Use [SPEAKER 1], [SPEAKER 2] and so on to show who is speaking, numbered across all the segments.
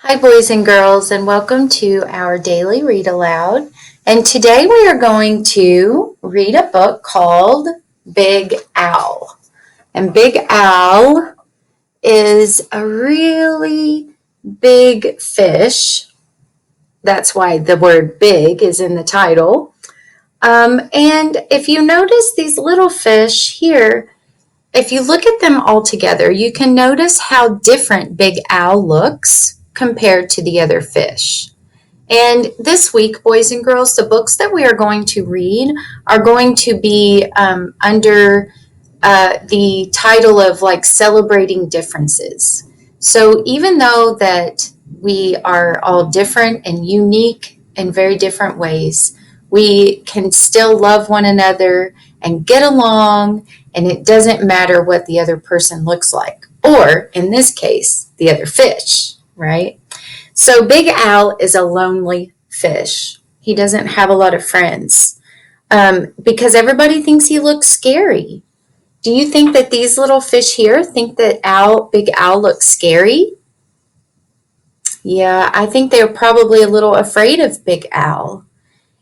[SPEAKER 1] Hi, boys and girls, and welcome to our daily read aloud. And today we are going to read a book called Big Owl. And Big Owl is a really big fish. That's why the word big is in the title. And if you notice these little fish here, if you look at them all together, you can notice how different Big Owl looks compared to the other fish. And this week, boys and girls, the books that we are going to read are going to be under the title of like celebrating differences. So even though that we are all different and unique in very different ways, we can still love one another and get along, and it doesn't matter what the other person looks like, or in this case, the other fish, right? So Big Al is a lonely fish. He doesn't have a lot of friends because everybody thinks he looks scary. Do you think that these little fish here think that Big Al looks scary? Yeah, I think they're probably a little afraid of Big Al.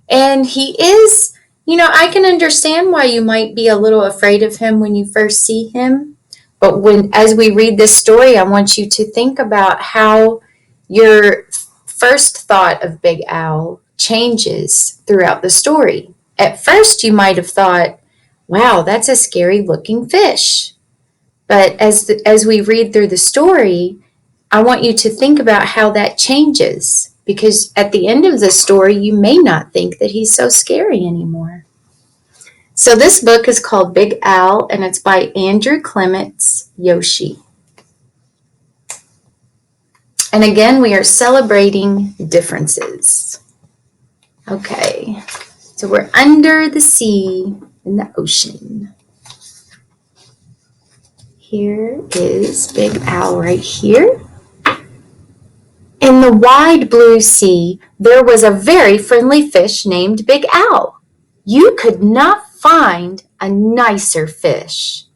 [SPEAKER 1] And he is, I can understand why you might be a little afraid of him when you first see him. But as we read this story, I want you to think about how your first thought of Big Owl changes throughout the story. At first, you might have thought, wow, that's a scary looking fish. But as we read through the story, I want you to think about how that changes, because at the end of the story, you may not think that he's so scary anymore. So this book is called Big Owl, and it's by Andrew Clements Yoshi. And again, we are celebrating differences. Okay, so we're under the sea in the ocean. Here is Big Owl right here. In the wide blue sea, there was a very friendly fish named Big Owl. You could not find a nicer fish.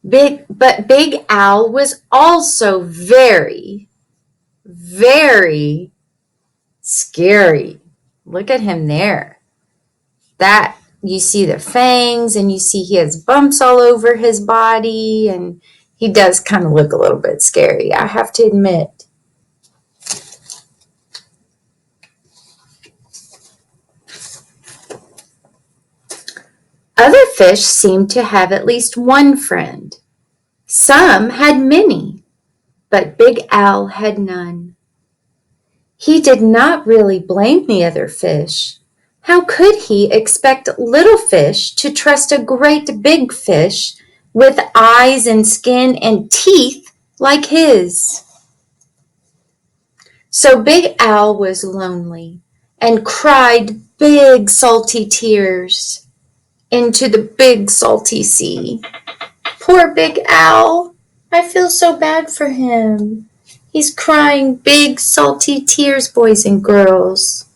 [SPEAKER 1] But Big Owl was also very, very scary. Look at him there. That you see the fangs, and you see he has bumps all over his body, and he does kind of look a little bit scary, I have to admit. Other fish seemed to have at least one friend. Some had many, but Big Owl had none. He did not really blame the other fish. How could he expect little fish to trust a great big fish with eyes and skin and teeth like his? So Big Owl was lonely and cried big salty tears into the big salty sea. Poor Big Owl. I feel so bad for him. He's crying big salty tears, boys and girls.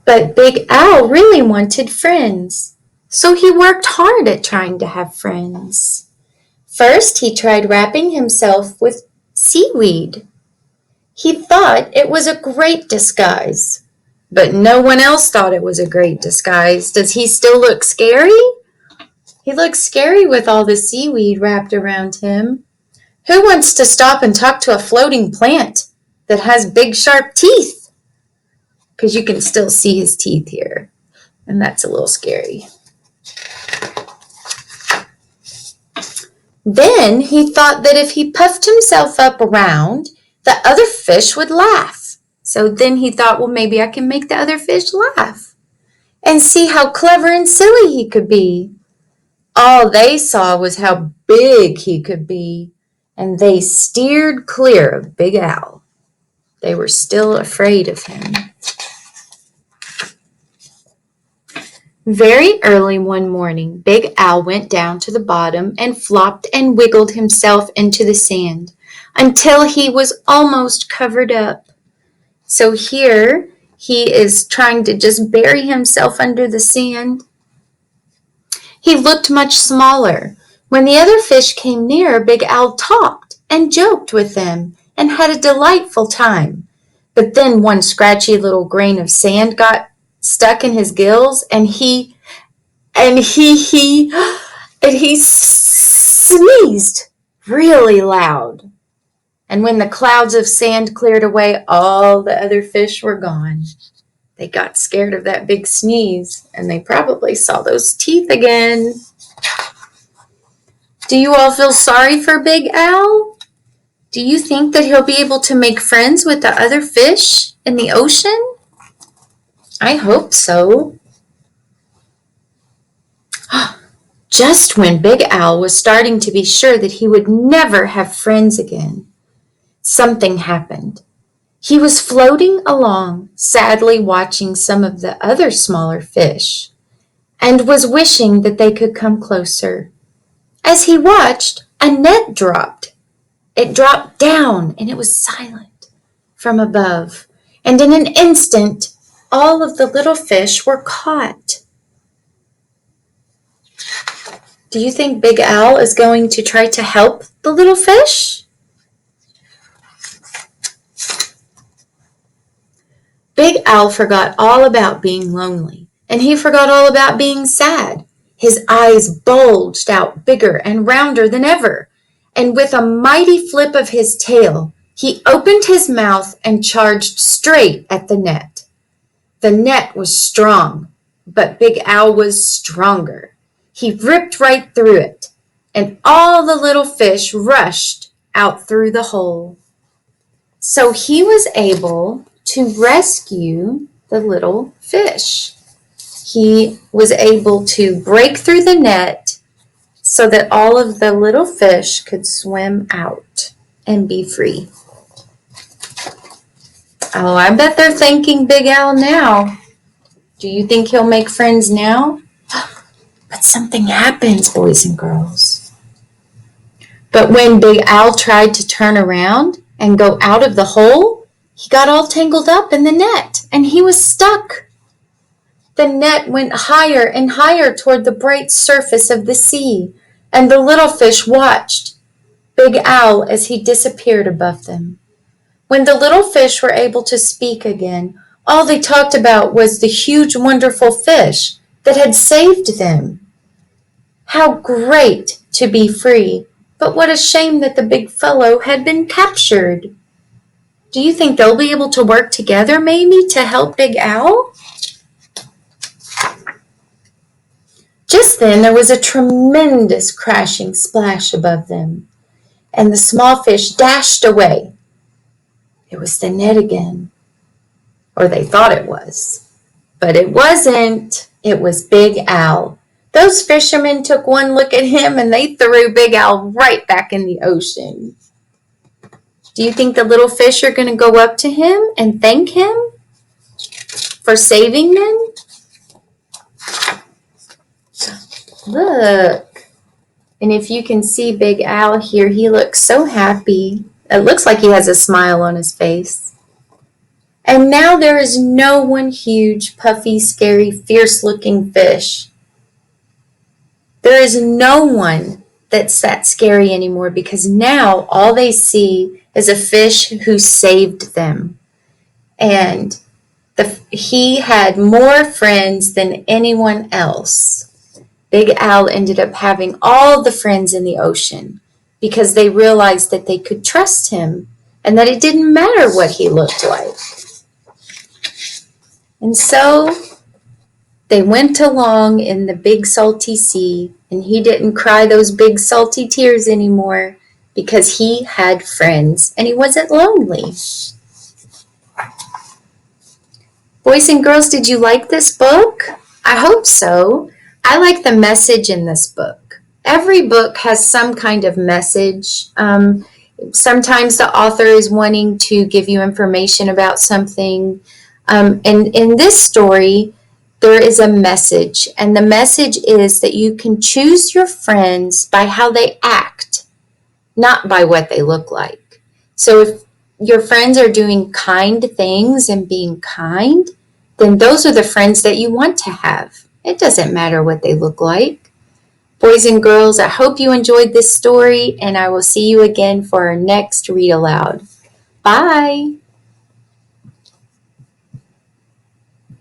[SPEAKER 1] But Big Owl really wanted friends, so he worked hard at trying to have friends. First, he tried wrapping himself with seaweed. He thought it was a great disguise, but no one else thought it was a great disguise. Does he still look scary? He looks scary with all the seaweed wrapped around him. Who wants to stop and talk to a floating plant that has big sharp teeth? Because you can still see his teeth here, and that's a little scary. Then he thought that if he puffed himself up around, the other fish would laugh. So then he thought, well, maybe I can make the other fish laugh and see how clever and silly he could be. All they saw was how big he could be, and they steered clear of Big Owl. They were still afraid of him. Very early one morning, Big Owl went down to the bottom and flopped and wiggled himself into the sand until he was almost covered up. So here he is trying to just bury himself under the sand. He looked much smaller. When the other fish came near, Big Al talked and joked with them and had a delightful time. But then one scratchy little grain of sand got stuck in his gills, and he sneezed really loud. And when the clouds of sand cleared away, all the other fish were gone. They got scared of that big sneeze, and they probably saw those teeth again. Do you all feel sorry for Big Al? Do you think that he'll be able to make friends with the other fish in the ocean? I hope so. Just when Big Al was starting to be sure that he would never have friends again, something happened. He was floating along, sadly watching some of the other smaller fish, and was wishing that they could come closer. As he watched, a net dropped. It dropped down, and it was silent from above. And in an instant, all of the little fish were caught. Do you think Big Al is going to try to help the little fish? Big Al forgot all about being lonely, and he forgot all about being sad. His eyes bulged out bigger and rounder than ever, and with a mighty flip of his tail, he opened his mouth and charged straight at the net. The net was strong, but Big Al was stronger. He ripped right through it, and all the little fish rushed out through the hole. So he was able to rescue the little fish. He was able to break through the net so that all of the little fish could swim out and be free. Oh, I bet they're thanking Big Al now. Do you think he'll make friends now? But something happens, boys and girls. But when Big Al tried to turn around and go out of the hole, he got all tangled up in the net, and he was stuck. The net went higher and higher toward the bright surface of the sea, and the little fish watched Big Al as he disappeared above them. When the little fish were able to speak again, all they talked about was the huge, wonderful fish that had saved them. How great to be free, but what a shame that the big fellow had been captured. Do you think they'll be able to work together maybe to help Big Al? Just then there was a tremendous crashing splash above them, and the small fish dashed away. It was the net again, or they thought it was, but it wasn't. It was Big Al. Those fishermen took one look at him and they threw Big Al right back in the ocean. Do you think the little fish are going to go up to him and thank him for saving them? Look. And if you can see Big Al here, he looks so happy. It looks like he has a smile on his face. And now there is no one huge, puffy, scary, fierce-looking fish. There is no one that's that scary anymore, because now all they see is a fish who saved them. And he had more friends than anyone else. Big Al ended up having all the friends in the ocean because they realized that they could trust him and that it didn't matter what he looked like. And so they went along in the big salty sea, and he didn't cry those big salty tears anymore because he had friends and he wasn't lonely. Boys and girls, did you like this book? I hope so. I like the message in this book. Every book has some kind of message. Sometimes the author is wanting to give you information about something. And in this story, there is a message, and the message is that you can choose your friends by how they act, not by what they look like. So your friends are doing kind things and being kind, then those are the friends that you want to have. It doesn't matter what they look like. Boys and girls, I hope you enjoyed this story, and I will see you again for our next Read Aloud. Bye.